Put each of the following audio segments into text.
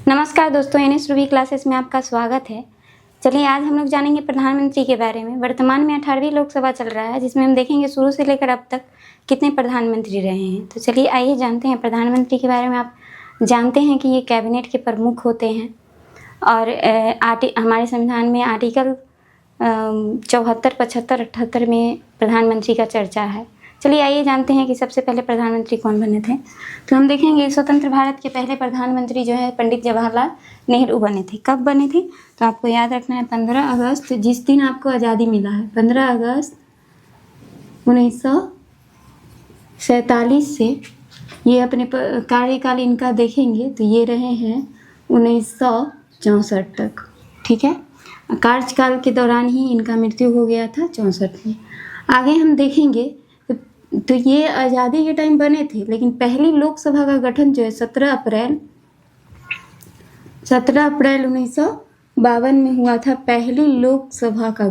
नमस्कार दोस्तों, NS Ruby classes में आपका स्वागत है। चलिए आज हम लोग जानेंगे प्रधानमंत्री के बारे में। वर्तमान में 18वीं लोकसभा चल रहा है, जिसमें हम देखेंगे शुरू से लेकर अब तक कितने प्रधानमंत्री रहे हैं। तो चलिए आइए जानते हैं प्रधानमंत्री के बारे में। आप जानते हैं कि ये कैबिनेट के प्रमुख होते हैं और हमारे संविधान में आर्टिकल 74, 75, 78 में प्रधानमंत्री का चर्चा है। चलिए आइए जानते हैं कि सबसे पहले प्रधानमंत्री कौन बने थे। तो हम देखेंगे स्वतंत्र भारत के पहले प्रधानमंत्री जो है पंडित जवाहरलाल नेहरू बने थे। कब बने थे? तो आपको याद रखना है 15 अगस्त, जिस दिन आपको आज़ादी मिला है, 15 अगस्त 1947 से ये अपने कार्यकाल इनका देखेंगे तो ये रहे हैं 1964 तक। ठीक है, कार्यकाल के दौरान ही इनका मृत्यु हो गया था 64 में। आगे हम देखेंगे तो ये आज़ादी के टाइम बने थे, लेकिन पहली लोकसभा का गठन जो है 17 अप्रैल 1952 में हुआ था। पहली लोकसभा का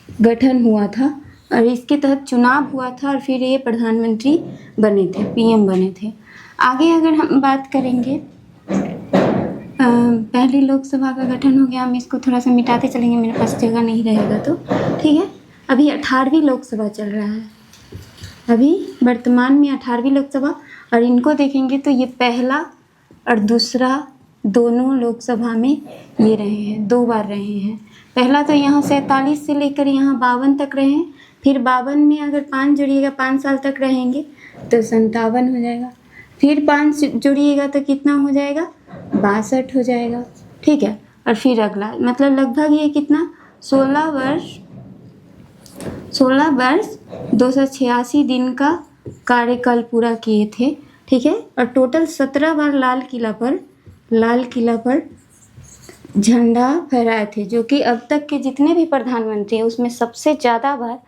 गठन हुआ था और इसके तहत चुनाव हुआ था और फिर ये प्रधानमंत्री बने थे, पीएम बने थे। आगे अगर हम बात करेंगे, पहली लोकसभा का गठन हो गया। हम इसको थोड़ा सा मिटाते चलेंगे, मेरे पास जगह नहीं रहेगा तो ठीक है। अभी 18वीं लोकसभा चल रहा है, अभी वर्तमान में 18वीं लोकसभा, और इनको देखेंगे तो ये पहला और दूसरा दोनों लोकसभा में ये रहे हैं, 2 बार रहे हैं। पहला तो यहाँ 47 से लेकर यहाँ 52 तक रहे हैं, फिर 52 में अगर 5 जोड़िएगा 5 साल तक रहेंगे तो 57 हो जाएगा, फिर 5 जोड़िएगा तो कितना हो जाएगा, 62 हो जाएगा। ठीक है, और फिर अगला मतलब लगभग ये कितना 16 वर्ष 286 दिन का कार्यकाल पूरा किए थे। ठीक है, और टोटल 17 बार लाल किला पर झंडा फहराए थे, जो कि अब तक के जितने भी प्रधानमंत्री हैं उसमें सबसे ज़्यादा बार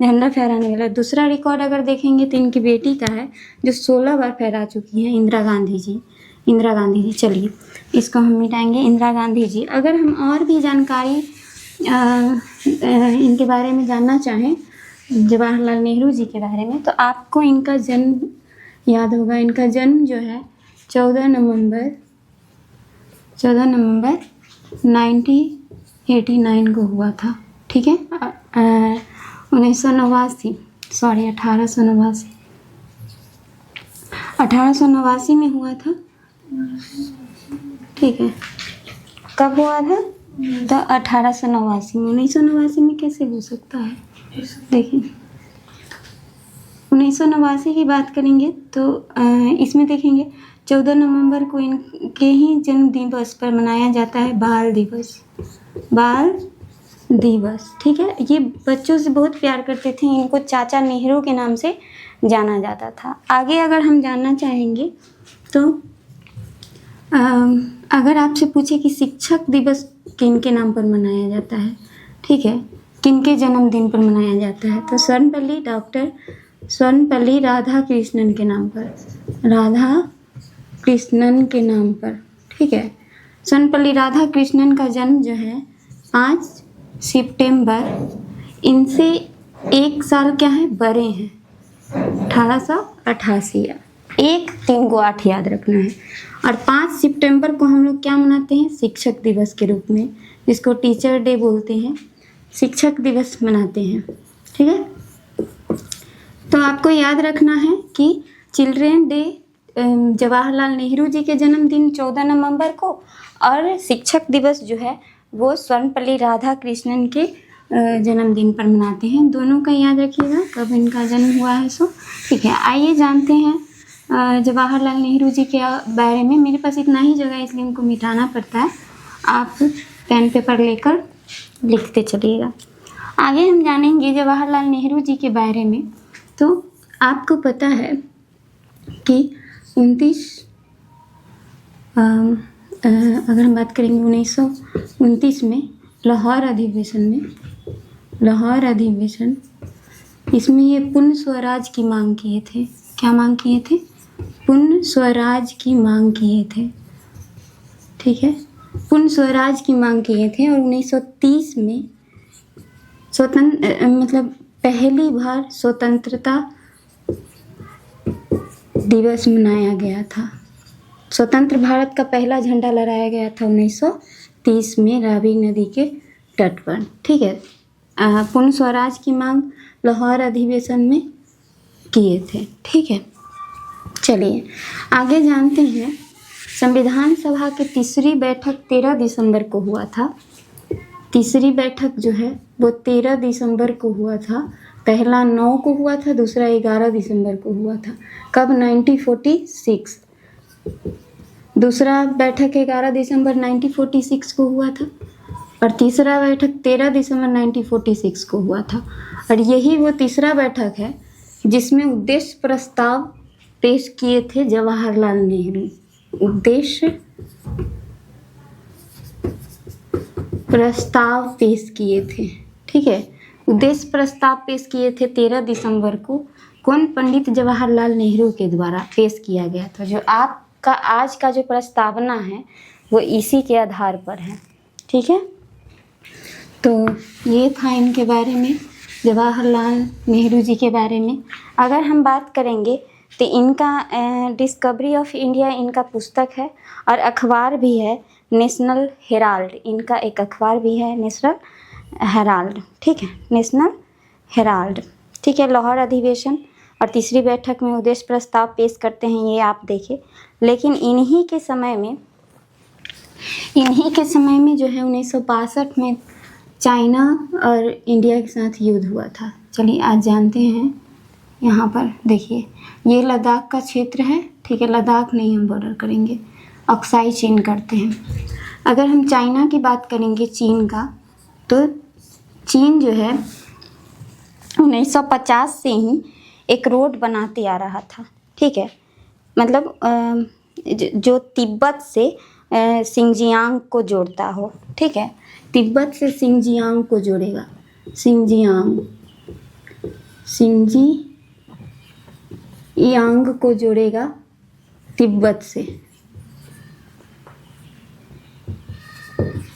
झंडा फहराने वाला। दूसरा रिकॉर्ड अगर देखेंगे तो इनकी बेटी का है, जो 16 बार फहरा चुकी हैं, इंदिरा गांधी जी। चलिए इसको हम मिटाएंगे, इंदिरा गांधी जी। अगर हम और भी जानकारी इनके बारे में जानना चाहें, जवाहरलाल नेहरू जी के बारे में, तो आपको इनका जन्म याद होगा। इनका जन्म जो है 14 नवंबर 1989 को हुआ था। ठीक है, 1889 में हुआ था। ठीक है, कब हुआ था? तो 1889 में। 1989 में कैसे हो सकता है? देखिए 1989 की बात करेंगे तो इसमें देखेंगे 14 नवंबर को इनके ही जन्म दिवस पर मनाया जाता है बाल दिवस। ठीक है, ये बच्चों से बहुत प्यार करते थे, इनको चाचा नेहरू के नाम से जाना जाता था। आगे अगर हम जानना चाहेंगे तो अगर आपसे पूछे कि शिक्षक दिवस किनके नाम पर मनाया जाता है, ठीक है, किनके जन्मदिन पर मनाया जाता है, तो सर्वपल्ली राधाकृष्णन के नाम पर। ठीक है, सर्वपल्ली राधाकृष्णन का जन्म जो है 5 सितंबर, इनसे 1 साल क्या है बड़े हैं, 1888। 1 3 को 8 याद रखना है। और 5 सितंबर को हम लोग क्या मनाते हैं? शिक्षक दिवस के रूप में, जिसको टीचर डे बोलते हैं, शिक्षक दिवस मनाते हैं। ठीक है, तो आपको याद रखना है कि चिल्ड्रेन डे जवाहरलाल नेहरू जी के जन्मदिन 14 नवंबर को, और शिक्षक दिवस जो है वो सर्वपल्ली राधाकृष्णन के जन्मदिन पर मनाते हैं। दोनों का याद रखिएगा कब इनका जन्म हुआ है। सो ठीक है, आइए जानते हैं जवाहरलाल नेहरू जी के बारे में। मेरे पास इतना ही जगह है इसलिए इनको मिटाना पड़ता है, आप पेन पेपर लेकर लिखते चलिएगा। आगे हम जानेंगे जवाहरलाल नेहरू जी के बारे में। तो आपको पता है कि 19 अगर हम बात करेंगे 1929 में लाहौर अधिवेशन, इसमें ये पूर्ण स्वराज की मांग किए थे। क्या मांग किए थे? पूर्ण स्वराज की मांग किए थे। ठीक है, पूर्ण स्वराज की मांग किए थे। और 1930 में पहली बार स्वतंत्रता दिवस मनाया गया था। स्वतंत्र भारत का पहला झंडा लहराया गया था 1930 में रावी नदी के तट पर। ठीक है। पूर्ण स्वराज की मांग लाहौर अधिवेशन में किए थे। ठीक है। चलिए आगे जानते हैं। संविधान सभा की तीसरी बैठक 13 दिसंबर को हुआ था। तीसरी बैठक जो है वो 13 दिसंबर को हुआ था। पहला 9 को हुआ था, दूसरा 11 दिसंबर को हुआ था। कब? 1946। दूसरा बैठक 11 दिसंबर 1946 को हुआ था और तीसरा बैठक 13 दिसंबर 1946 को हुआ था। और यही वो तीसरा बैठक है जिसमें उद्देश्य प्रस्ताव पेश किए थे जवाहरलाल नेहरू। उद्देश्य प्रस्ताव पेश किए थे। ठीक है। उद्देश्य प्रस्ताव पेश किए थे 13 दिसंबर को। कौन? पंडित जवाहरलाल नेहरू के द्वारा पेश किया गया था। जो आपका आज का जो प्रस्तावना है वो इसी के आधार पर है। ठीक है। तो ये था इनके बारे में, जवाहरलाल नेहरू जी के बारे में। अगर हम बात करेंगे तो इनका डिस्कवरी ऑफ इंडिया इनका पुस्तक है और अखबार भी है नेशनल हेराल्ड। इनका एक अखबार भी है नेशनल हेराल्ड। ठीक है, नेशनल हेराल्ड। ठीक है। लाहौर अधिवेशन और तीसरी बैठक में उद्देश्य प्रस्ताव पेश करते हैं, ये आप देखें। लेकिन इन्हीं के समय में जो है 1962 में चाइना और इंडिया के साथ युद्ध हुआ था। चलिए आज जानते हैं। यहाँ पर देखिए ये लद्दाख का क्षेत्र है। ठीक है। लद्दाख नहीं हम बॉर्डर करेंगे, अक्साई चीन करते हैं। अगर हम चाइना की बात करेंगे, चीन का, तो चीन जो है 1950 से ही एक रोड बनाते आ रहा था। ठीक है। मतलब जो तिब्बत से सिंजियांग को जोड़ता हो। ठीक है। तिब्बत से सिंजियांग को जोड़ेगा। सिंजियांग को जोड़ेगा तिब्बत से।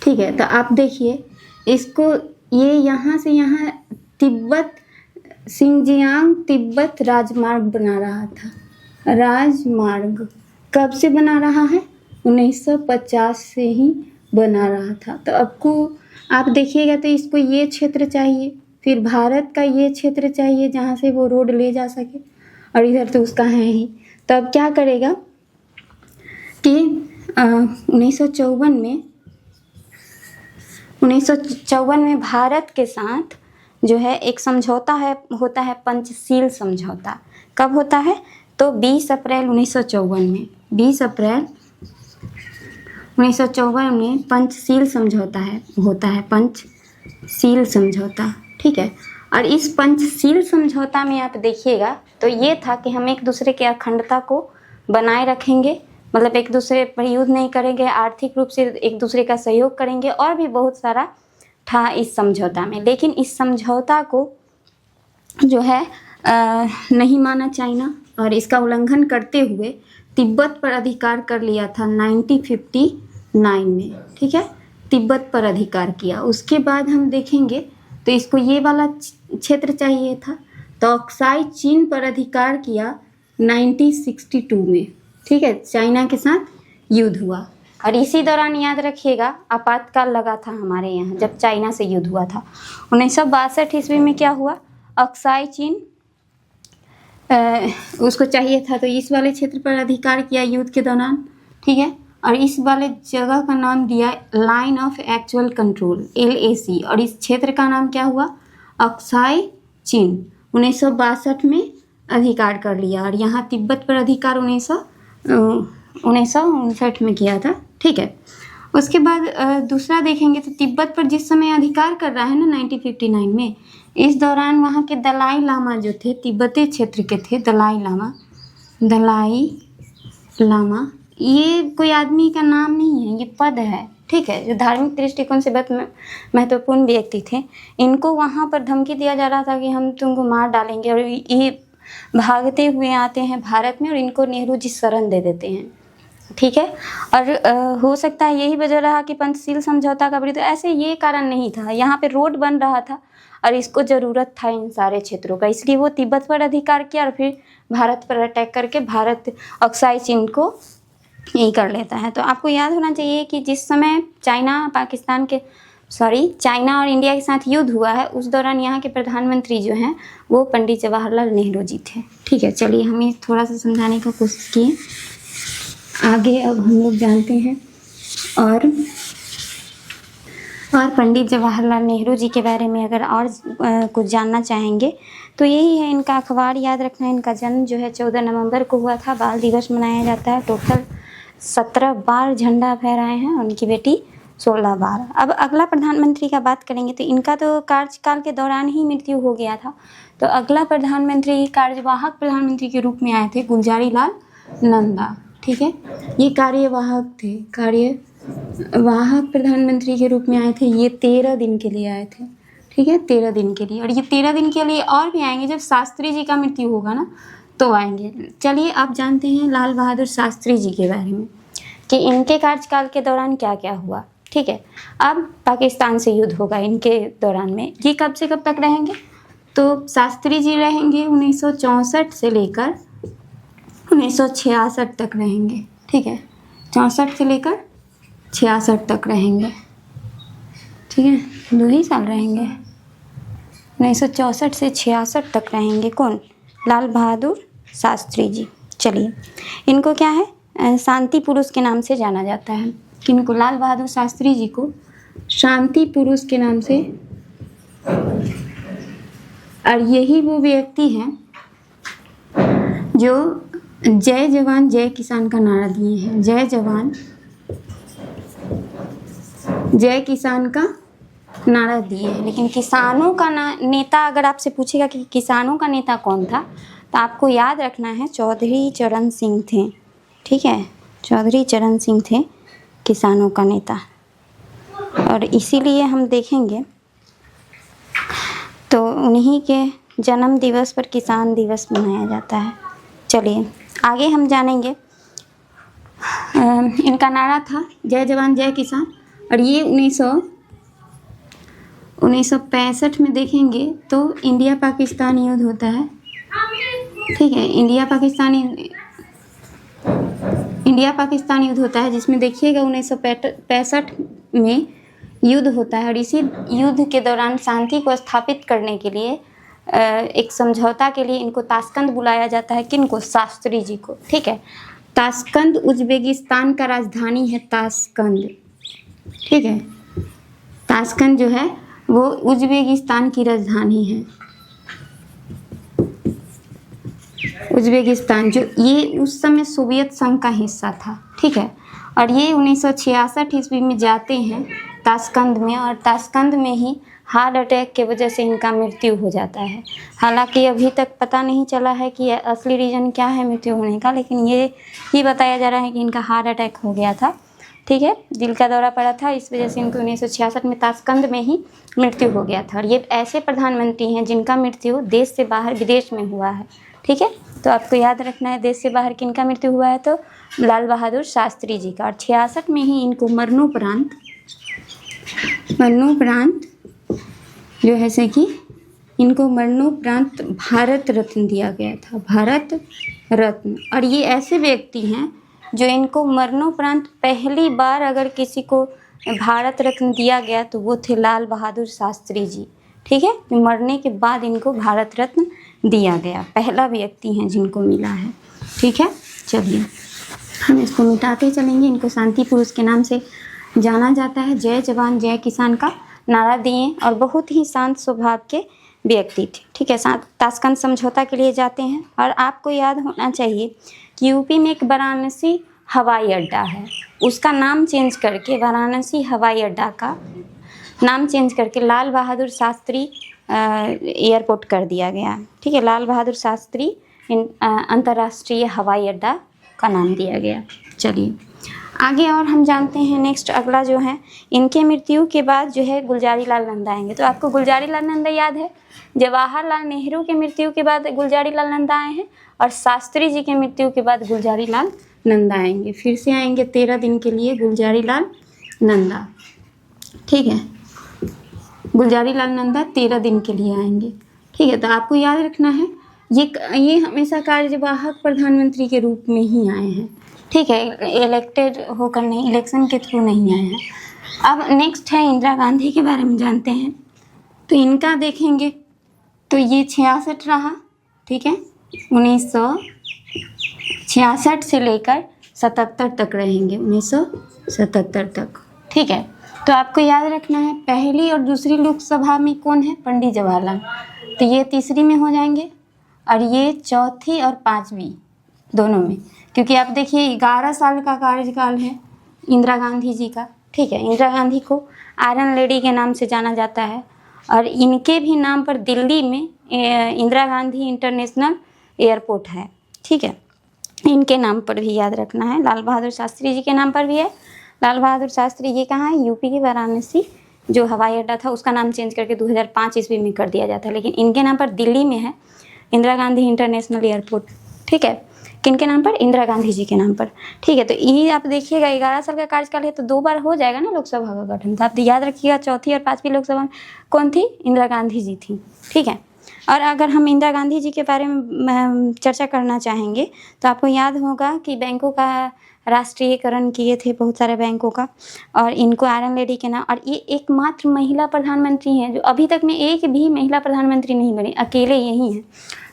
ठीक है। तो आप देखिए इसको, ये यहाँ से यहाँ तिब्बत, सिंजियांग तिब्बत राजमार्ग बना रहा था। राजमार्ग कब से बना रहा है? 1950 से ही बना रहा था। तो आपको, आप देखिएगा तो इसको ये क्षेत्र चाहिए, फिर भारत का ये क्षेत्र चाहिए जहाँ से वो रोड ले जा सके, और इधर तो उसका है ही। तो अब क्या करेगा कि 1954 में भारत के साथ जो है एक समझौता होता है, पंचशील समझौता। कब होता है? तो 20 अप्रैल 1954 में, 20 अप्रैल 1954 में पंचशील समझौता होता है, पंचशील समझौता। ठीक है। और इस पंचशील समझौता में आप देखिएगा तो ये था कि हम एक दूसरे की अखंडता को बनाए रखेंगे, मतलब एक दूसरे पर युद्ध नहीं करेंगे, आर्थिक रूप से एक दूसरे का सहयोग करेंगे, और भी बहुत सारा था इस समझौता में। लेकिन इस समझौता को जो है नहीं माना चाइना, और इसका उल्लंघन करते हुए तिब्बत पर अधिकार कर लिया था 1959 में। ठीक है। तिब्बत पर अधिकार किया। उसके बाद हम देखेंगे तो इसको ये वाला क्षेत्र चाहिए था, तो अक्साई चीन पर अधिकार किया 1962 में। ठीक है। चाइना के साथ युद्ध हुआ, और इसी दौरान याद रखिएगा आपातकाल लगा था हमारे यहाँ जब चाइना से युद्ध हुआ था। 1962 ईस्वी में क्या हुआ? अक्साई चीन उसको चाहिए था, तो इस वाले क्षेत्र पर अधिकार किया युद्ध के दौरान। ठीक है। और इस वाले जगह का नाम दिया line of actual control, LAC, और इस क्षेत्र का नाम क्या हुआ? अक्साई चीन। 1962 में अधिकार कर लिया, और यहाँ तिब्बत पर अधिकार 1959 में किया था। ठीक है। उसके बाद दूसरा देखेंगे तो तिब्बत पर जिस समय अधिकार कर रहा है ना 1959 में, इस दौरान वहाँ के दलाई लामा जो थे, तिब्बती क्षेत्र के थे, दलाई लामा, ये कोई आदमी का नाम नहीं है, ये पद है। ठीक है। जो धार्मिक दृष्टिकोण से बहुत महत्वपूर्ण व्यक्ति थे, इनको वहाँ पर धमकी दिया जा रहा था कि हम तुमको मार डालेंगे, और ये भागते हुए आते हैं भारत में, और इनको नेहरू जी शरण दे देते हैं। ठीक है। और हो सकता है यही वजह रहा कि पंचशील समझौता का विरोध। ऐसे ये कारण नहीं था, यहाँ पे रोड बन रहा था और इसको ज़रूरत था इन सारे क्षेत्रों का, इसलिए वो तिब्बत पर अधिकार किया और फिर भारत पर अटैक करके भारत अक्साई चीन को यही कर लेता है। तो आपको याद होना चाहिए कि जिस समय चाइना और इंडिया के साथ युद्ध हुआ है, उस दौरान यहाँ के प्रधानमंत्री जो हैं वो पंडित जवाहरलाल नेहरू जी थे। ठीक है, चलिए हमें थोड़ा सा समझाने का कोशिश किए। आगे अब हम लोग जानते हैं और पंडित जवाहरलाल नेहरू जी के बारे में अगर और कुछ जानना चाहेंगे तो यही है, इनका अखबार याद रखना है। इनका जन्म जो है 14 नवंबर को हुआ था। बाल दिवस मनाया जाता है। टोटल 17 बार झंडा फहराए हैं। उनकी बेटी 16 बार। अब अगला प्रधानमंत्री का बात करेंगे तो इनका तो कार्यकाल के दौरान ही मृत्यु हो गया था। तो अगला प्रधानमंत्री कार्यवाहक प्रधानमंत्री के रूप में आए थे गुलजारी लाल नंदा। ठीक है, ये कार्यवाहक थे, कार्यवाहक प्रधानमंत्री के रूप में आए थे। ये 13 दिन के लिए आए थे। ठीक है, 13 दिन के लिए। और ये 13 दिन के लिए और भी आएंगे जब शास्त्री जी का मृत्यु होगा ना, तो आएंगे। चलिए आप जानते हैं लाल बहादुर शास्त्री जी के बारे में कि इनके कार्यकाल के दौरान क्या क्या हुआ। ठीक है, अब पाकिस्तान से युद्ध होगा इनके दौरान में। ये कब से कब तक रहेंगे? तो शास्त्री जी रहेंगे 1964 से लेकर 1966 तक रहेंगे। ठीक है, 64 से लेकर 66 तक रहेंगे। ठीक है, 2 ही साल रहेंगे। 1964 से 66 तक रहेंगे। कौन? लाल बहादुर शास्त्री जी। चलिए, इनको क्या है, शांति पुरुष के नाम से जाना जाता है। किनको? लाल बहादुर शास्त्री जी को शांति पुरुष के नाम से। और यही वो व्यक्ति हैं जो जय जवान जय किसान का नारा दिए हैं। जय जवान जय किसान का नारा दिए हैं। लेकिन किसानों का नेता अगर आपसे पूछेगा कि किसानों का नेता कौन था, तो आपको याद रखना है चौधरी चरण सिंह थे। ठीक है, चौधरी चरण सिंह थे किसानों का नेता। और इसीलिए हम देखेंगे तो उन्हीं के जन्म दिवस पर किसान दिवस मनाया जाता है। चलिए आगे हम जानेंगे। इनका नारा था जय जवान जय किसान। और ये 1965 में देखेंगे तो इंडिया पाकिस्तान युद्ध होता है। ठीक है, इंडिया पाकिस्तान युद्ध होता है, जिसमें देखिएगा 1965 में युद्ध होता है। और इसी युद्ध के दौरान शांति को स्थापित करने के लिए एक समझौता के लिए इनको ताशकंद बुलाया जाता है। किनको? शास्त्री जी को। ठीक है, ताशकंद उज्बेकिस्तान का राजधानी है। ताशकंद, ठीक है, ताशकंद जो है वो उज्बेकिस्तान की राजधानी है। उज्बेकिस्तान जो ये उस समय सोवियत संघ का हिस्सा था। ठीक है, और ये 1966 ईस्वी में जाते हैं ताशकंद में। और ताशकंद में ही हार्ट अटैक के वजह से इनका मृत्यु हो जाता है। हालांकि अभी तक पता नहीं चला है कि असली रीज़न क्या है मृत्यु होने का, लेकिन ये ही बताया जा रहा है कि इनका हार्ट अटैक हो गया था। ठीक है, दिल का दौरा पड़ा था, इस वजह से इनको 1966 में ताशकंद में ही मृत्यु हो गया था। और ये ऐसे प्रधानमंत्री हैं जिनका मृत्यु देश से बाहर विदेश में हुआ है। ठीक है, तो आपको याद रखना है देश से बाहर किनका मृत्यु हुआ है, तो लाल बहादुर शास्त्री जी का। और 66 में ही इनको मरणोपरांत जो है से कि इनको मरणोपरांत भारत रत्न दिया गया था। भारत रत्न। और ये ऐसे व्यक्ति हैं जो इनको मरणोपरांत पहली बार अगर किसी को भारत रत्न दिया गया तो वो थे लाल बहादुर शास्त्री जी। ठीक है, मरने के बाद इनको भारत रत्न दिया गया, पहला व्यक्ति हैं जिनको मिला है। ठीक है, चलिए हम इसको मिटाते चलेंगे। इनको शांति पुरुष के नाम से जाना जाता है। जय जवान जय किसान का नारा दिए और बहुत ही शांत स्वभाव के व्यक्ति थे। ठीक है, ताशकंद समझौता के लिए जाते हैं। और आपको याद होना चाहिए कि यूपी में एक वाराणसी हवाई अड्डा है, उसका नाम चेंज करके वाराणसी हवाई अड्डा का नाम चेंज करके लाल बहादुर शास्त्री एयरपोर्ट कर दिया गया। ठीक है, लाल बहादुर शास्त्री अंतर्राष्ट्रीय हवाई अड्डा का नाम दिया गया। चलिए आगे और हम जानते हैं। नेक्स्ट अगला जो है, इनके मृत्यु के बाद जो है गुलजारी लाल नंदा आएंगे। तो आपको गुलजारी लाल नंदा याद है, जवाहरलाल नेहरू के मृत्यु के बाद गुलजारी लाल नंदा आए हैं और शास्त्री जी के मृत्यु के बाद गुलजारी लाल नंदा आएंगे। फिर से आएंगे 13 दिन के लिए गुलजारी लाल नंदा। ठीक है, गुलजारी लाल नंदा 13 दिन के लिए आएंगे। ठीक है, तो आपको याद रखना है ये हमेशा कार्यवाहक प्रधानमंत्री के रूप में ही आए हैं। ठीक है, इलेक्टेड होकर नहीं, इलेक्शन के थ्रू नहीं आए हैं। अब नेक्स्ट है इंदिरा गांधी के बारे में जानते हैं। तो इनका देखेंगे तो ये 66 रहा, ठीक है, 1966 से लेकर 77 तक रहेंगे, 1977 तक, ठीक है। तो आपको याद रखना है पहली और दूसरी लोकसभा में कौन है, पंडित जवाहरलाल, तो ये तीसरी में हो जाएंगे और ये चौथी और पांचवी दोनों में, क्योंकि आप देखिए 11 साल का कार्यकाल है इंदिरा गांधी जी का, ठीक है। इंदिरा गांधी को आयरन लेडी के नाम से जाना जाता है और इनके भी नाम पर दिल्ली में इंदिरा गांधी इंटरनेशनल एयरपोर्ट है, ठीक है, इनके नाम पर भी याद रखना है। लाल बहादुर शास्त्री जी के नाम पर भी है। लाल बहादुर शास्त्री ये कहाँ है, यूपी के वाराणसी जो हवाई अड्डा था उसका नाम चेंज करके 2005 ईस्वी में कर दिया जाता है, लेकिन इनके नाम पर दिल्ली में है इंदिरा गांधी इंटरनेशनल एयरपोर्ट, ठीक है। किनके नाम पर, इंदिरा गांधी जी के नाम पर, ठीक है। तो ये आप देखिएगा 11 साल का कार्यकाल है तो 2 बार हो जाएगा ना लोकसभा का गठन, तो आप याद रखिएगा चौथी और पांचवी लोकसभा में कौन थी, इंदिरा गांधी जी थी, ठीक है। और अगर हम इंदिरा गांधी जी के बारे में चर्चा करना चाहेंगे तो आपको याद होगा कि बैंकों का राष्ट्रीयकरण किए थे, बहुत सारे बैंकों का, और इनको आयरन लेडी के नाम, और ये एकमात्र महिला प्रधानमंत्री हैं जो अभी तक में एक भी महिला प्रधानमंत्री नहीं बनी, अकेले यही हैं।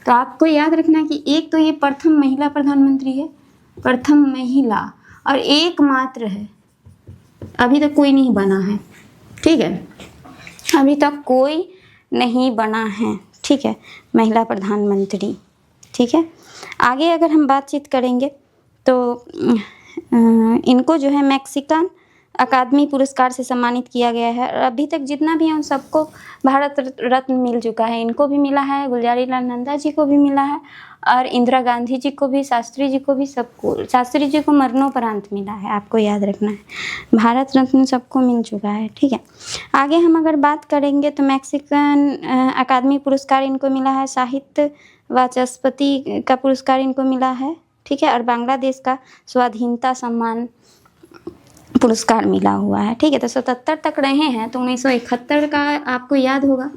तो आपको याद रखना कि एक तो ये प्रथम महिला प्रधानमंत्री है, प्रथम महिला, और एकमात्र है, अभी तक कोई नहीं बना है, ठीक है, अभी तक कोई नहीं बना है, ठीक है, महिला प्रधानमंत्री, ठीक है। आगे अगर हम बातचीत करेंगे तो इनको जो है मैक्सिकन अकादमी पुरस्कार से सम्मानित किया गया है, और अभी तक जितना भी है उन सबको भारत रत्न मिल चुका है। इनको भी मिला है, गुलजारी लाल नंदा जी को भी मिला है, और इंदिरा गांधी जी को भी, शास्त्री जी को भी, सबको, शास्त्री जी को मरणोपरांत मिला है, आपको याद रखना है। भारत रत्न सबको मिल चुका है, ठीक है। आगे हम अगर बात करेंगे तो मैक्सिकन अकादमी पुरस्कार इनको मिला है, साहित्य वाचस्पति का पुरस्कार इनको मिला है, ठीक है, और बांग्लादेश का स्वाधीनता सम्मान पुरस्कार मिला हुआ है, ठीक है। तो 77 तक रहे हैं, तो 1971 का आपको याद होगा,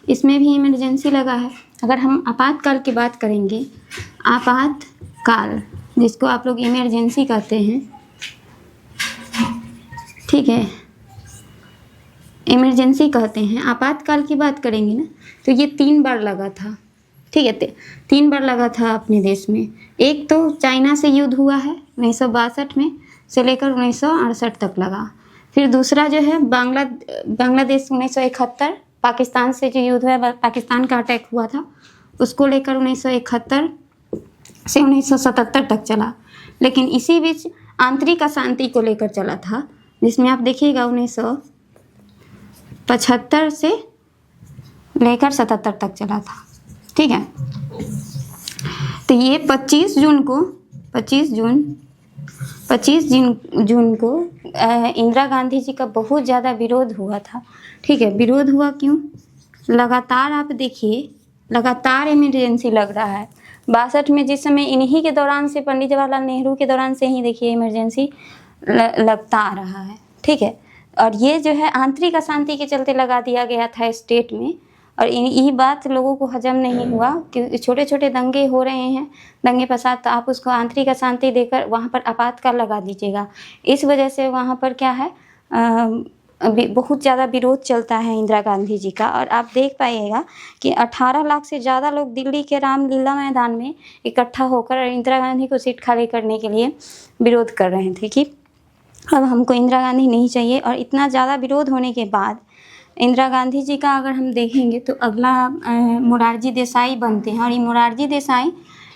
इसमें भी इमरजेंसी लगा है। अगर हम आपातकाल की बात करेंगे, आपातकाल जिसको आप लोग इमरजेंसी कहते हैं, ठीक है, इमरजेंसी कहते हैं, आपातकाल की बात करेंगे ना तो ये 3 बार लगा था, ठीक है, 3 बार लगा था अपने देश में। एक तो चाइना से युद्ध हुआ है 1962 में से लेकर 1968 तक लगा, फिर दूसरा जो है बांग्लादेश 1971, पाकिस्तान से जो युद्ध है, पाकिस्तान का अटैक हुआ था, उसको लेकर 1971 से 1977 तक चला। लेकिन इसी बीच आंतरिक अशांति को लेकर चला था, जिसमें आप देखिएगा 1975 से लेकर 77 तक चला था, ठीक है। तो ये 25 जून को इंदिरा गांधी जी का बहुत ज़्यादा विरोध हुआ था, ठीक है। विरोध हुआ क्यों, लगातार आप देखिए, लगातार इमरजेंसी लग रहा है। 62 में जिस समय इन्हीं के दौरान से, पंडित जवाहरलाल नेहरू के दौरान से ही देखिए इमरजेंसी लगता आ रहा है, ठीक है। और ये जो है आंतरिक अशांति के चलते लगा दिया गया था स्टेट में, और यही बात लोगों को हजम नहीं हुआ कि छोटे छोटे दंगे हो रहे हैं, दंगे फसाद, तो आप उसको आंतरिक अशांति देकर वहाँ पर आपातकाल लगा दीजिएगा। इस वजह से वहाँ पर क्या है, बहुत ज़्यादा विरोध चलता है इंदिरा गांधी जी का। और आप देख पाइएगा कि 18 लाख से ज़्यादा लोग दिल्ली के रामलीला मैदान में इकट्ठा होकर इंदिरा गांधी को सीट खाली करने के लिए विरोध कर रहे थे कि अब हमको इंदिरा गांधी नहीं चाहिए। और इतना ज़्यादा विरोध होने के बाद इंदिरा गांधी जी का अगर हम देखेंगे तो अगला मोरारजी देसाई बनते हैं। और ये मोरारजी देसाई,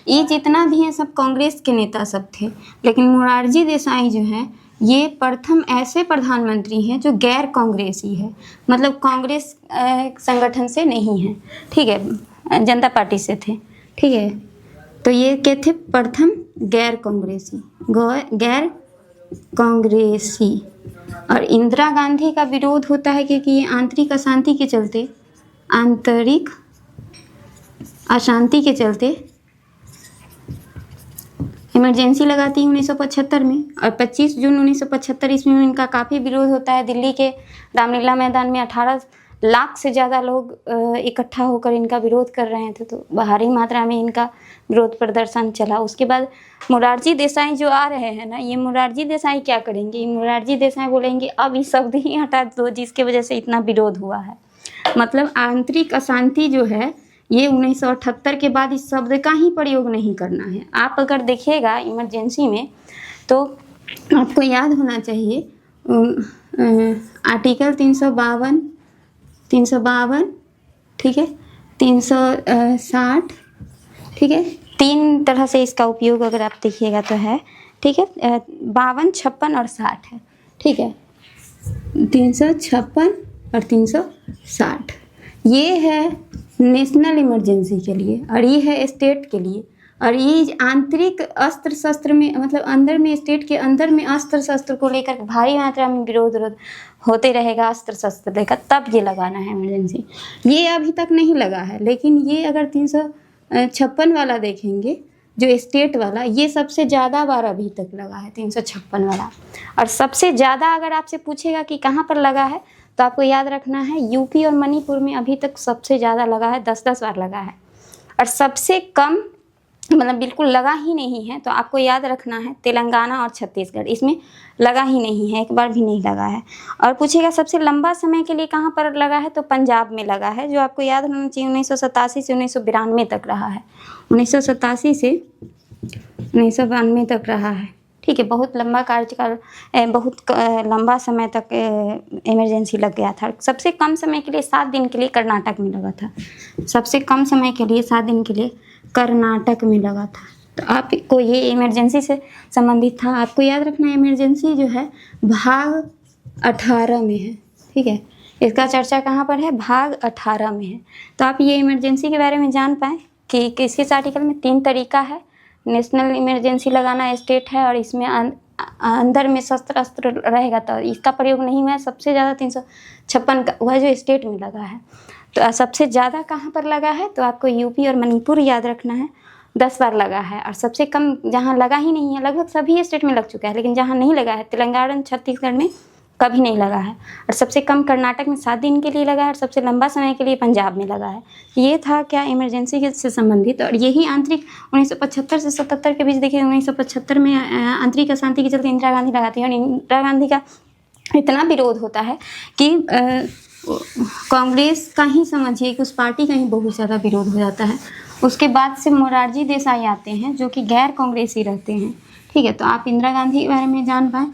ये जितना भी है सब कांग्रेस के नेता सब थे, लेकिन मोरारजी देसाई जो है ये प्रथम ऐसे प्रधानमंत्री हैं जो गैर कांग्रेसी है, मतलब कांग्रेस संगठन से नहीं है, ठीक है, जनता पार्टी से थे, ठीक है। तो ये क्या थे, प्रथम गैर कांग्रेसी। और इंदिरा गांधी का विरोध होता है क्योंकि ये आंतरिक अशांति के चलते इमरजेंसी लगाती है 1975 में। और 25 जून 1975 ईस्वी में इनका काफ़ी विरोध होता है। दिल्ली के रामलीला मैदान में 18 लाख से ज़्यादा लोग इकट्ठा होकर इनका विरोध कर रहे थे, तो भारी मात्रा में इनका विरोध प्रदर्शन चला। उसके बाद मोरारजी देसाई जो आ रहे हैं ना, ये मोरारजी देसाई क्या करेंगे, ये मोरारजी देसाई बोलेंगे अब इस शब्द ही हटा दो जिसके वजह से इतना विरोध हुआ है। मतलब आंतरिक अशांति जो है ये 1978 के बाद इस शब्द का ही प्रयोग नहीं करना है। आप अगर देखिएगा इमरजेंसी में तो आपको याद होना चाहिए आर्टिकल 352, ठीक है, 360, ठीक है, 3 तरह से इसका उपयोग अगर आप देखिएगा तो है, ठीक है, 52, 56 और 60 है, ठीक है, 356 और 360 ये है नेशनल इमरजेंसी के लिए और ये है स्टेट के लिए। और ये आंतरिक अस्त्र शस्त्र में मतलब अंदर में स्टेट के अंदर में अस्त्र शस्त्र को लेकर भारी मात्रा में विरोध होते रहेगा अस्त्र शस्त्र लेकर, तब ये लगाना है इमरजेंसी। ये अभी तक नहीं लगा है, लेकिन ये अगर 356 वाला देखेंगे जो स्टेट वाला, ये सबसे ज़्यादा बार अभी तक लगा है 356 वाला। और सबसे ज़्यादा अगर आपसे पूछेगा कि कहाँ पर लगा है तो आपको याद रखना है यूपी और मणिपुर में अभी तक सबसे ज़्यादा लगा है, 10-10 बार लगा है। और सबसे कम मतलब बिल्कुल लगा ही नहीं है तो आपको याद रखना है तेलंगाना और छत्तीसगढ़, इसमें लगा ही नहीं है, एक बार भी नहीं लगा है। और पूछेगा सबसे लंबा समय के लिए कहाँ पर लगा है तो पंजाब में लगा है, जो आपको याद होना चाहिए 1987 से 1992 तक रहा है, 1987 से 1992 तक रहा है, ठीक है। बहुत लंबा कार्यकाल, बहुत लंबा समय तक इमरजेंसी लग गया था। सबसे कम समय के लिए 7 दिन के लिए कर्नाटक में लगा था, सबसे कम समय के लिए 7 दिन के लिए कर्नाटक में लगा था। तो आपको ये इमरजेंसी से संबंधित था। आपको याद रखना है इमरजेंसी जो है भाग 18 में है, ठीक है, इसका चर्चा कहाँ पर है, भाग 18 में है। तो आप ये इमरजेंसी के बारे में जान पाएँ कि किस आर्टिकल में 3 तरीका है नेशनल इमरजेंसी लगाना, स्टेट है और इसमें अंदर में शस्त्र अस्त्र रहेगा तो इसका प्रयोग नहीं हुआ है। सबसे ज़्यादा 356 का वह जो स्टेट में लगा है। तो सबसे ज़्यादा कहाँ पर लगा है तो आपको यूपी और मणिपुर याद रखना है, 10 बार लगा है। और सबसे कम जहाँ लगा ही नहीं है, लगभग सभी स्टेट में लग चुका है, लेकिन जहाँ नहीं लगा है तेलंगाना छत्तीसगढ़ में कभी नहीं लगा है। और सबसे कम कर्नाटक में 7 दिन के लिए लगा है और सबसे लंबा समय के लिए पंजाब में लगा है। ये था क्या इमरजेंसी से संबंधित। और यही आंतरिक 1975 से 77 के बीच देखिए 1975 में आंतरिक अशांति के चलते इंदिरा गांधी लगाती है और इंदिरा गांधी का इतना विरोध होता है कि कांग्रेस का ही समझिए कि उस पार्टी का ही बहुत ज़्यादा विरोध हो जाता है। उसके बाद से मोरारजी देसाई आते हैं जो कि गैर कांग्रेसी रहते हैं, ठीक है। तो आप इंदिरा गांधी के बारे में जान पाएँ,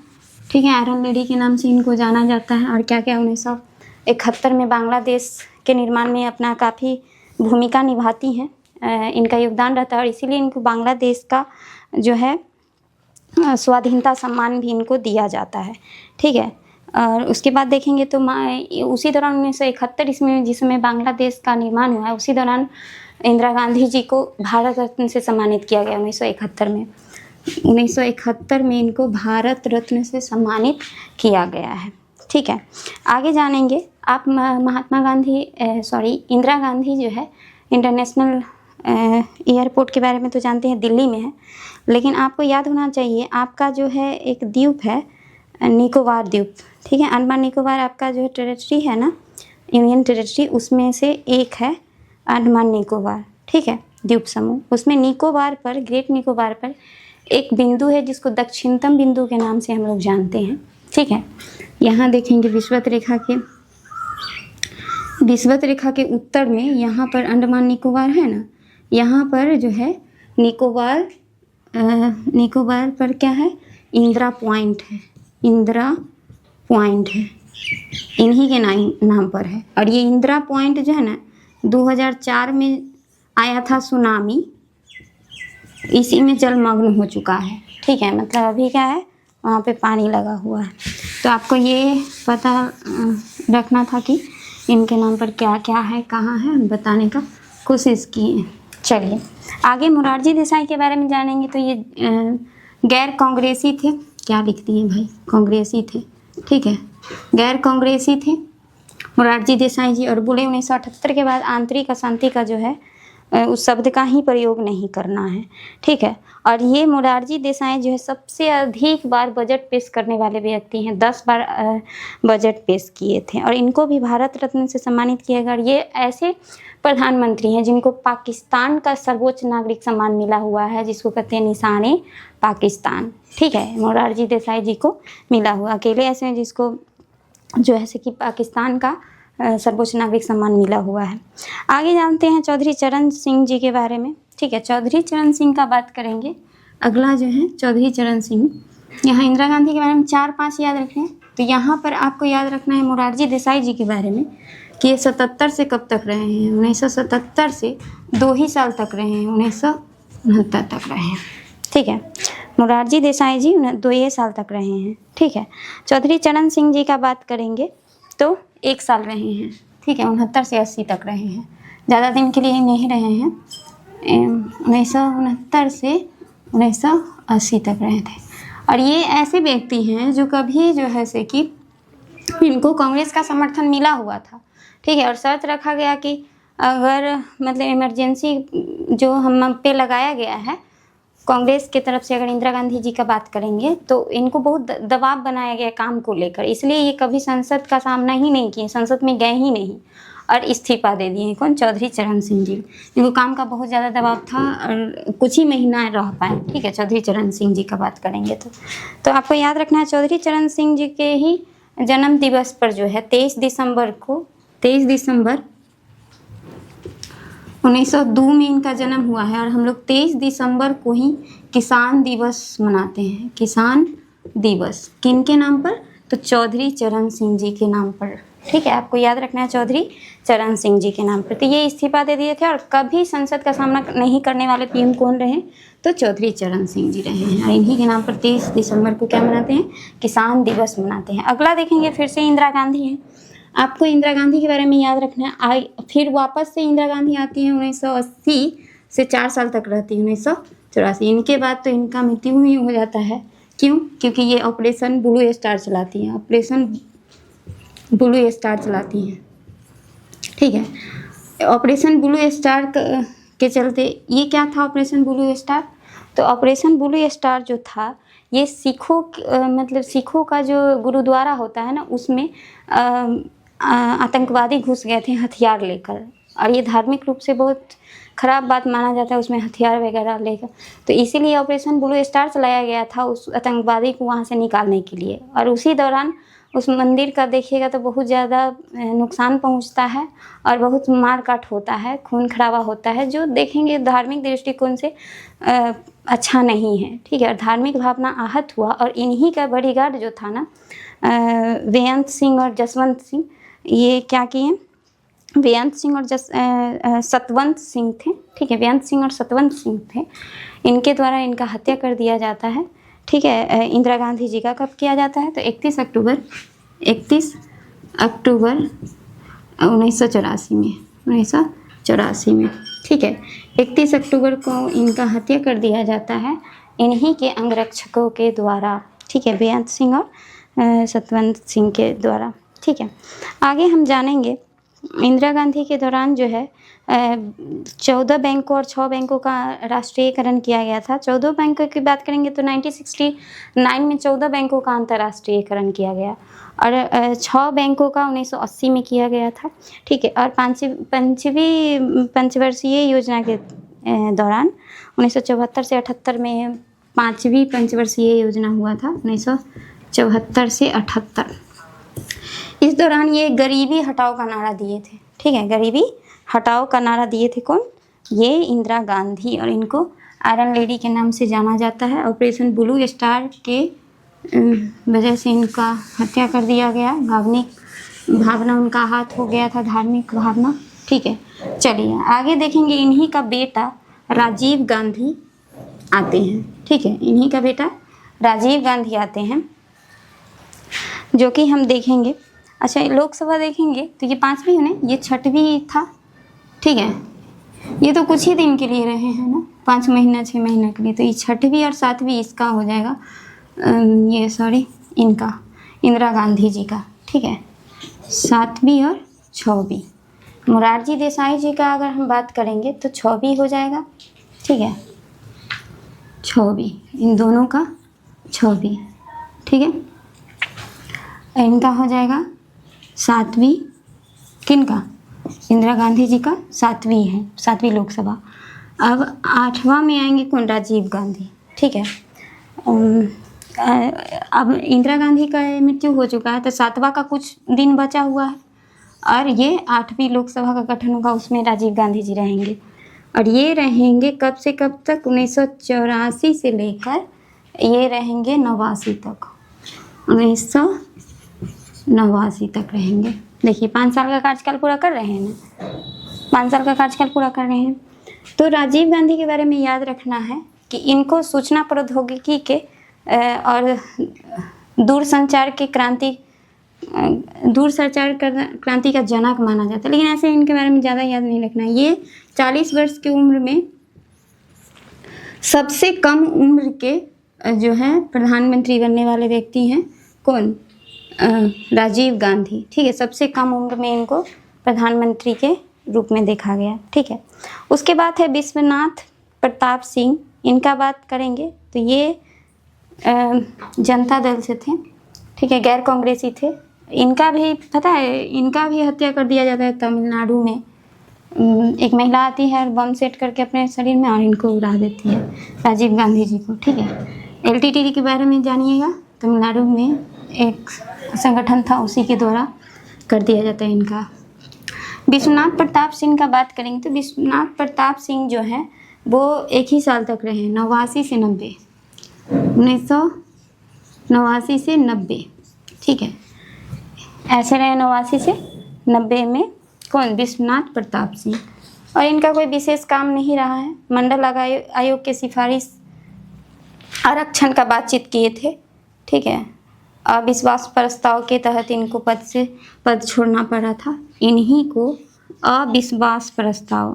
ठीक है, आयरन लेडी के नाम से इनको जाना जाता है। और क्या क्या 1971 में बांग्लादेश के निर्माण में अपना काफ़ी भूमिका निभाती हैं, इनका योगदान रहता है और इसीलिए इनको बांग्लादेश का जो है स्वाधीनता सम्मान भी इनको दिया जाता है, ठीक है। और उसके बाद देखेंगे तो उसी दौरान 1971 इसमें जिसमें बांग्लादेश का निर्माण हुआ है, उसी दौरान इंदिरा गांधी जी को भारत रत्न से सम्मानित किया गया 1971 में। 1971 में इनको भारत रत्न से सम्मानित किया गया है, ठीक है। आगे जानेंगे आप इंदिरा गांधी जो है इंटरनेशनल एयरपोर्ट के बारे में तो जानते हैं, दिल्ली में है। लेकिन आपको याद होना चाहिए आपका जो है एक द्वीप है निकोबार द्वीप, ठीक है, अंडमान निकोबार आपका जो टेरिटरी है ना, यूनियन टेरिटरी, उसमें से एक है अंडमान निकोबार, ठीक है, द्वीप समूह। उसमें निकोबार पर, ग्रेट निकोबार पर एक बिंदु है जिसको दक्षिणतम बिंदु के नाम से हम लोग जानते हैं, ठीक है। यहाँ देखेंगे विषुवत रेखा के उत्तर में यहाँ पर अंडमान निकोबार है ना, यहाँ पर जो है निकोबार पर क्या है, इंदिरा पॉइंट है, इंदिरा पॉइंट है, इन्हीं के नाम पर है। और ये इंदिरा पॉइंट जो है ना 2004 में आया था सुनामी, इसी में जलमग्न हो चुका है, ठीक है। मतलब अभी क्या है वहाँ पे पानी लगा हुआ है। तो आपको ये पता रखना था कि इनके नाम पर क्या क्या है, कहाँ है, बताने का कोशिश की। चलिए आगे मोरारजी देसाई के बारे में जानेंगे। तो ये गैर कांग्रेसी थे, क्या लिखती हैं भाई, कांग्रेसी थे, ठीक है, गैर कांग्रेसी थे मोरारजी देसाई जी। और बोले 1978 के बाद आंतरिक अशांति का जो है उस शब्द का ही प्रयोग नहीं करना है, ठीक है। और ये मोरारजी देसाई जो है सबसे अधिक बार बजट पेश करने वाले व्यक्ति हैं, 10 बार बजट पेश किए थे और इनको भी भारत रत्न से सम्मानित किया गया। और ये ऐसे प्रधानमंत्री हैं जिनको पाकिस्तान का सर्वोच्च नागरिक सम्मान मिला हुआ है, जिसको कहते हैं निशान पाकिस्तान, ठीक है। मोरारजी देसाई जी को मिला हुआ, अकेले ऐसे हैं जिसको जो है कि पाकिस्तान का सर्वोच्च नागरिक सम्मान मिला हुआ है। आगे जानते हैं चौधरी चरण सिंह जी के बारे में, ठीक है। चौधरी चरण सिंह का बात करेंगे। अगला जो है चौधरी चरण सिंह, यहाँ इंदिरा गांधी के बारे में 4-5 याद रखें। तो यहाँ पर आपको याद रखना है मोरारजी देसाई जी के बारे में कि ये 77 से कब तक रहे हैं, 1977 से 2 ही साल तक रहे हैं, 1969 तक रहे हैं, ठीक है। मोरारजी देसाई जी 2 साल तक रहे हैं, ठीक है। चौधरी चरण सिंह जी का बात करेंगे तो 1 साल रहे हैं, ठीक है। 69 से 80 तक रहे हैं, ज़्यादा दिन के लिए नहीं रहे हैं। 1969 से 1980 तक रहे थे। और ये ऐसे व्यक्ति हैं जो कभी जो है से कि इनको कांग्रेस का समर्थन मिला हुआ था, ठीक है। और शर्त रखा गया कि अगर मतलब इमरजेंसी जो हम पे लगाया गया है कांग्रेस की तरफ से, अगर इंदिरा गांधी जी का बात करेंगे तो इनको बहुत दबाव बनाया गया काम को लेकर, इसलिए ये कभी संसद का सामना ही नहीं किए, संसद में गए ही नहीं और इस्तीफा दे दिए। कौन? चौधरी चरण सिंह जी। इनको काम का बहुत ज़्यादा दबाव था और कुछ ही महीना रह पाए, ठीक है। चौधरी चरण सिंह जी का बात करेंगे तो आपको याद रखना है चौधरी चरण सिंह जी के ही जन्म दिवस पर जो है 23 दिसंबर 1902 में इनका जन्म हुआ है। और हम लोग 23 दिसंबर को ही किसान दिवस मनाते हैं। किसान दिवस किनके नाम पर? तो चौधरी चरण सिंह जी के नाम पर, ठीक है। आपको याद रखना है चौधरी चरण सिंह जी के नाम पर। तो ये इस्तीफा दे दिए थे और कभी संसद का सामना नहीं करने वाले पीएम कौन रहे? तो चौधरी चरण सिंह जी रहे हैं। और इन्हीं के नाम पर 23 दिसंबर को क्या मनाते हैं? किसान दिवस मनाते हैं। अगला देखेंगे फिर से इंदिरा गांधी हैं। आपको इंदिरा गांधी के बारे में याद रखना है। फिर वापस से इंदिरा गांधी आती है 1980 से 4 साल तक रहती है 1984। इनके बाद तो इनका मृत्यु ही हो जाता है। क्यों? क्योंकि ये ऑपरेशन ब्लू स्टार चलाती हैं, ऑपरेशन ब्लू स्टार चलाती हैं, ठीक है। ऑपरेशन ब्लू स्टार के चलते ये क्या था ऑपरेशन ब्लू स्टार? तो ऑपरेशन ब्लू स्टार जो था ये सिखों का जो गुरुद्वारा होता है ना, उसमें आतंकवादी घुस गए थे हथियार लेकर। और ये धार्मिक रूप से बहुत ख़राब बात माना जाता है उसमें हथियार वगैरह लेकर। तो इसीलिए ऑपरेशन ब्लू स्टार चलाया गया था उस आतंकवादी को वहाँ से निकालने के लिए। और उसी दौरान उस मंदिर का देखिएगा तो बहुत ज़्यादा नुकसान पहुंचता है और बहुत मार काट होता है, खून खराबा होता है, जो देखेंगे धार्मिक दृष्टिकोण से अच्छा नहीं है, ठीक है। और धार्मिक भावना आहत हुआ और इन्हीं का बॉडीगार्ड जो था ना बेअंत सिंह और जसवंत सिंह, ये क्या किए? बेअंत सिंह और सतवंत सिंह थे, ठीक है। बेअंत सिंह और सतवंत सिंह थे, इनके द्वारा इनका हत्या कर दिया जाता है, ठीक है। इंदिरा गांधी जी का कब किया जाता है? तो 31 अक्टूबर 1984 में, ठीक है। 31 अक्टूबर को इनका हत्या कर दिया जाता है इन्हीं के अंगरक्षकों के द्वारा, ठीक है। बेअंत सिंह और सतवंत सिंह के द्वारा, ठीक है। आगे हम जानेंगे इंदिरा गांधी के दौरान जो है 14 बैंकों और 6 बैंकों का राष्ट्रीयकरण किया गया था। 14 बैंकों की बात करेंगे तो 1969 में 14 बैंकों का अंतर्राष्ट्रीयकरण किया गया और 6 बैंकों का 1980 में किया गया था, ठीक है। और पांचवी पंचवर्षीय योजना के दौरान 1974 से 78 में 5वीं पंचवर्षीय योजना हुआ था 1974 से 78। इस दौरान ये गरीबी हटाओ का नारा दिए थे, ठीक है। गरीबी हटाओ का नारा दिए थे कौन? ये इंदिरा गांधी। और इनको आयरन लेडी के नाम से जाना जाता है। ऑपरेशन ब्लू स्टार के वजह से इनका हत्या कर दिया गया, भावना उनका हाथ हो गया था, धार्मिक भावना, ठीक है। चलिए आगे देखेंगे इन्हीं का बेटा राजीव गांधी आते हैं, ठीक है। इन्हीं का बेटा राजीव गांधी आते हैं जो कि हम देखेंगे। अच्छा, लोकसभा देखेंगे तो ये 5वीं है ना, ये 6वीं था, ठीक है। ये तो कुछ ही दिन के लिए रहे हैं ना, 5 महीना 6 महीना के लिए। तो ये 6वीं और 7वीं इसका हो जाएगा, इनका इंदिरा गांधी जी का, ठीक है। 7वीं और 6वीं, मोरारजी देसाई जी का अगर हम बात करेंगे तो 24 हो जाएगा, ठीक है, 24, इन दोनों का 24, ठीक है। इनका हो जाएगा 7वीं, किनका, इंदिरा गांधी जी का 7वीं है, 7वीं लोकसभा। अब 8वां में आएंगे कौन, राजीव गांधी, ठीक है। अब इंदिरा गांधी का मृत्यु हो चुका है तो 7वां का कुछ दिन बचा हुआ है, और ये 8वीं लोकसभा का गठन होगा, उसमें राजीव गांधी जी रहेंगे। और ये रहेंगे कब से कब तक, 1984 से लेकर ये रहेंगे 89 तक, 1989 तक रहेंगे। देखिए 5 साल का कार्यकाल पूरा कर रहे हैं ना, 5 साल का कार्यकाल पूरा कर रहे हैं। तो राजीव गांधी के बारे में याद रखना है कि इनको सूचना प्रौद्योगिकी के और दूरसंचार क्रांति का जनक माना जाता है, लेकिन ऐसे इनके बारे में ज़्यादा याद नहीं रखना है। ये 40 वर्ष की उम्र में सबसे कम उम्र के जो है प्रधानमंत्री बनने वाले व्यक्ति हैं, कौन, राजीव गांधी, ठीक है। सबसे कम उम्र में इनको प्रधानमंत्री के रूप में देखा गया, ठीक है। उसके बाद है विश्वनाथ प्रताप सिंह, इनका बात करेंगे तो ये जनता दल से थे, ठीक है, गैर कांग्रेसी थे। इनका भी पता है, इनका भी हत्या कर दिया जाता है तमिलनाडु में। एक महिला आती है और बम सेट करके अपने शरीर में और इनको उड़ा देती है, राजीव गांधी जी को, ठीक है। LTTE के बारे में जानिएगा, तमिलनाडु में एक संगठन था, उसी के द्वारा कर दिया जाता है इनका। विश्वनाथ प्रताप सिंह का बात करेंगे तो विश्वनाथ प्रताप सिंह जो है वो एक ही साल तक रहे, 89 से 90, 1989 से 90, ठीक है, ऐसे रहे 89 से 90 में कौन, विश्वनाथ प्रताप सिंह। और इनका कोई विशेष काम नहीं रहा है, मंडल आयोग के सिफारिश आरक्षण का बातचीत किए थे, ठीक है। अविश्वास प्रस्ताव के तहत इनको पद छोड़ना पड़ा था, इन्हीं को अविश्वास प्रस्ताव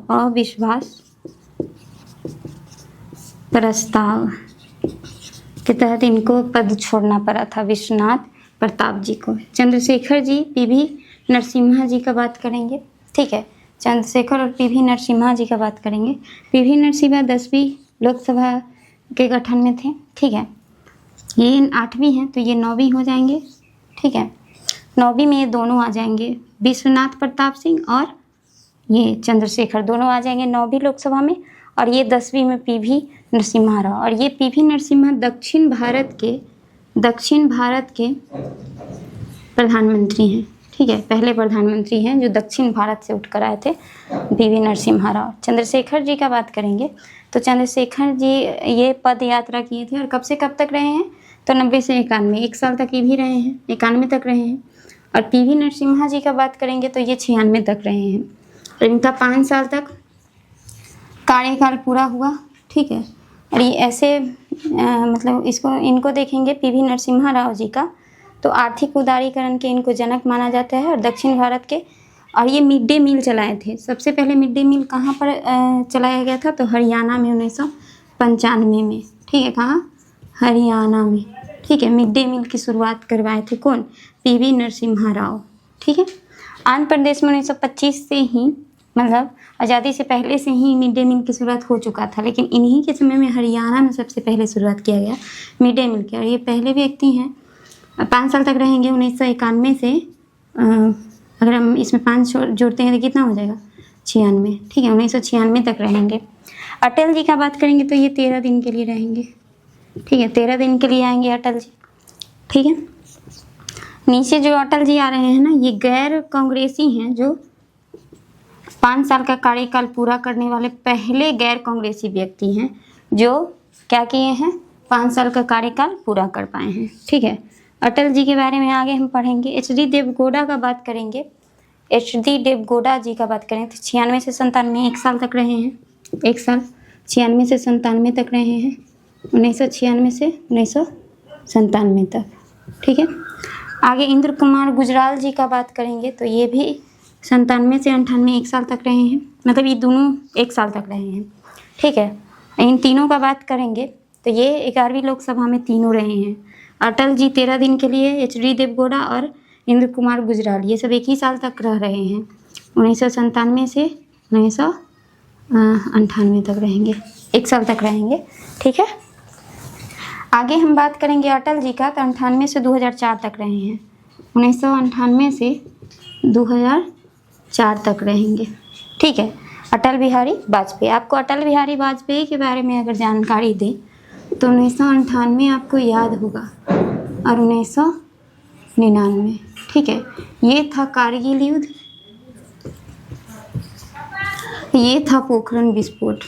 के तहत इनको पद छोड़ना पड़ा था, विश्वनाथ प्रताप जी को। चंद्रशेखर जी, PV नरसिम्हा जी का बात करेंगे, ठीक है, चंद्रशेखर और PV नरसिम्हा जी का बात करेंगे। PV नरसिम्हा 10वीं लोकसभा के गठन में थे, ठीक है। ये 8वीं हैं तो ये 9वीं हो जाएंगे, ठीक है। 9वीं में ये दोनों आ जाएंगे, विश्वनाथ प्रताप सिंह और ये चंद्रशेखर, दोनों आ जाएंगे 9वीं लोकसभा में। और ये 10वीं में PV नरसिम्हा राव। और ये PV नरसिम्हा दक्षिण भारत के प्रधानमंत्री हैं, ठीक है, पहले प्रधानमंत्री हैं जो दक्षिण भारत से उठकर आए थे, PV नरसिम्हा राव। चंद्रशेखर जी का बात करेंगे तो चंद्रशेखर जी ये पद यात्रा किए थे और कब से कब तक रहे हैं तो 90 से 91, 1 साल तक ये भी रहे हैं, 91 तक रहे हैं। और PV नरसिम्हा जी का बात करेंगे तो ये 96 तक रहे हैं, और इनका 5 साल तक कार्यकाल पूरा हुआ, ठीक है। और ये ऐसे मतलब इनको देखेंगे PV नरसिम्हा राव जी का तो आर्थिक उदारीकरण के इनको जनक माना जाता है, और दक्षिण भारत के। और ये मिड डे मील चलाए थे, सबसे पहले मिड डे मील कहाँ पर चलाया गया था तो हरियाणा में 1995 में, ठीक है, कहाँ, हरियाणा में, ठीक है। मिड डे मील की शुरुआत करवाए थे कौन, PV नरसिम्हा राव, ठीक है। आंध्र प्रदेश में 1925 से ही, मतलब आज़ादी से पहले से ही मिड डे मील की शुरुआत हो चुका था, लेकिन इन्हीं के समय में हरियाणा में सबसे पहले शुरुआत किया गया मिड डे मील की। और ये पहले व्यक्ति हैं, 5 साल तक रहेंगे, 1991 से अगर हम इसमें 5 जोड़ते हैं तो कितना हो जाएगा, 96, ठीक है, 1996 तक रहेंगे। अटल जी का बात करेंगे तो ये 13 दिन के लिए रहेंगे, ठीक है, 13 दिन के लिए आएंगे अटल जी, ठीक है। नीचे जो अटल जी आ रहे हैं ना, ये गैर कांग्रेसी हैं, जो 5 साल का कार्यकाल पूरा करने वाले पहले गैर कांग्रेसी व्यक्ति हैं जो क्या किए हैं, 5 साल का कार्यकाल पूरा कर पाए हैं, ठीक है। अटल जी के बारे में आगे हम पढ़ेंगे। HD देवगौड़ा का बात करेंगे, HD देवगौड़ा जी का बात करें तो 96 से 97, 1 साल तक रहे हैं, 1 साल, 96 से 97 तक रहे हैं, 1996 से 1997 तक, ठीक है। आगे इंद्र कुमार गुजराल जी का बात करेंगे तो ये भी 97 से 98, 1 साल तक रहे हैं, मतलब ये दोनों 1 साल तक रहे हैं, ठीक है। इन तीनों का बात करेंगे तो ये 11वीं लोकसभा में तीनों रहे हैं। अटल जी 13 दिन के लिए, HD देवगौड़ा और इंद्र कुमार गुजराल, ये सब 1 ही साल तक रह रहे हैं। 1997 से 1998 तक रहेंगे, 1 साल तक रहेंगे। ठीक है, आगे हम बात करेंगे अटल जी का, तो 98 से 2004 तक रहे हैं। 1998 से 2004 तक रहेंगे। ठीक है, अटल बिहारी वाजपेयी। आपको अटल बिहारी वाजपेयी के बारे में अगर जानकारी दें तो 1998 आपको याद होगा और 1999। ठीक है, ये था कारगिल युद्ध, ये था पोखरण विस्फोट,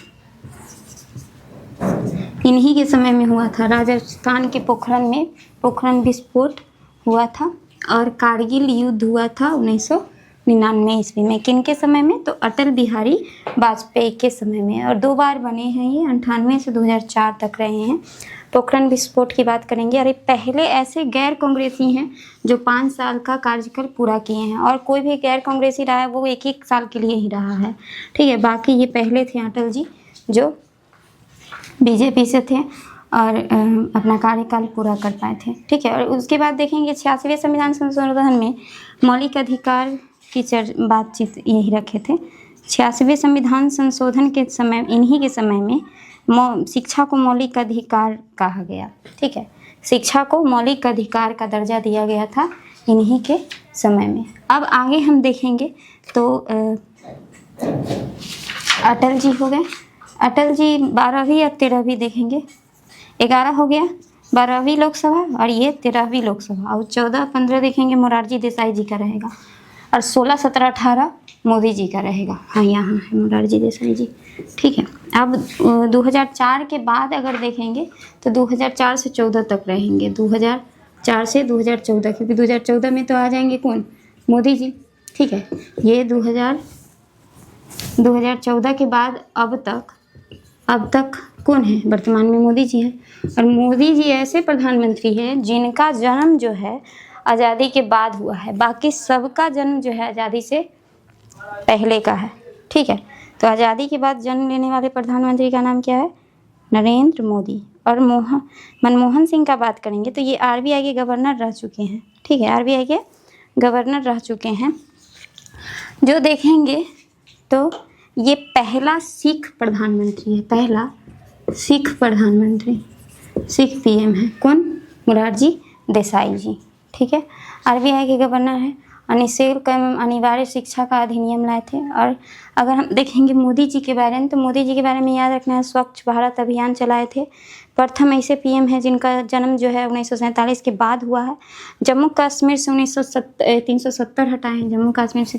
इन्हीं के समय में हुआ था। राजस्थान के पोखरण में पोखरण विस्फोट हुआ था और कारगिल युद्ध हुआ था 1999 ईस्वी में। किन के समय में? तो अटल बिहारी वाजपेयी के समय में। और 2 बार बने हैं ये, 98 से 2004 तक रहे हैं। पोखरण विस्फोट की बात करेंगे। अरे पहले ऐसे गैर कांग्रेसी हैं जो 5 साल का कार्यकाल पूरा किए हैं, और कोई भी गैर कांग्रेसी रहा है वो 1-1 साल के लिए ही रहा है। ठीक है, बाकी ये पहले थे अटल जी जो बीजेपी से थे और अपना कार्यकाल पूरा कर पाए थे। ठीक है, और उसके बाद देखेंगे 86वें संविधान संशोधन में मौलिक अधिकार की बातचीत यही रखे थे। 86वें संविधान संशोधन के समय, इन्हीं के समय में शिक्षा को मौलिक अधिकार कहा गया। ठीक है, शिक्षा को मौलिक अधिकार का दर्जा दिया गया था इन्हीं के समय में। अब आगे हम देखेंगे तो अटल जी हो गए। अटल जी 12वीं या 13वीं देखेंगे। 11 हो गया 12वीं लोकसभा और ये 13वीं लोकसभा। और 14-15 देखेंगे मोरारजी देसाई जी का रहेगा, और 16, 17, 18 मोदी जी का रहेगा। हाँ, यहाँ है मोरारजी देसाई जी। ठीक है, अब 2004 के बाद अगर देखेंगे तो 2004 से 14 तक रहेंगे। 2004 से 2014, क्योंकि 2014 में तो आ जाएंगे कौन? मोदी जी। ठीक है, ये 2014 के बाद अब तक कौन है? वर्तमान में मोदी जी हैं। और मोदी जी ऐसे प्रधानमंत्री हैं जिनका जन्म जो है आज़ादी के बाद हुआ है, बाकी सबका जन्म जो है आज़ादी से पहले का है। ठीक है, तो आज़ादी के बाद जन्म लेने वाले प्रधानमंत्री का नाम क्या है? नरेंद्र मोदी। और मनमोहन सिंह का बात करेंगे तो ये आरबीआई के गवर्नर रह चुके हैं। ठीक है, आरबीआई के गवर्नर रह चुके हैं। जो देखेंगे तो ये पहला सिख प्रधानमंत्री है, पहला सिख प्रधानमंत्री, सिख पीएम है। कौन? मोरारजी देसाई जी। ठीक है, आरबीआई के गवर्नर है। निःशुल्क एवं अनिवार्य शिक्षा का अधिनियम लाए थे। और अगर हम देखेंगे मोदी जी के बारे में, तो मोदी जी के बारे में याद रखना है, स्वच्छ भारत अभियान चलाए थे। प्रथम ऐसे पीएम है जिनका जन्म जो है 1947 के बाद हुआ है। जम्मू कश्मीर से 370 हटाए हैं, जम्मू कश्मीर से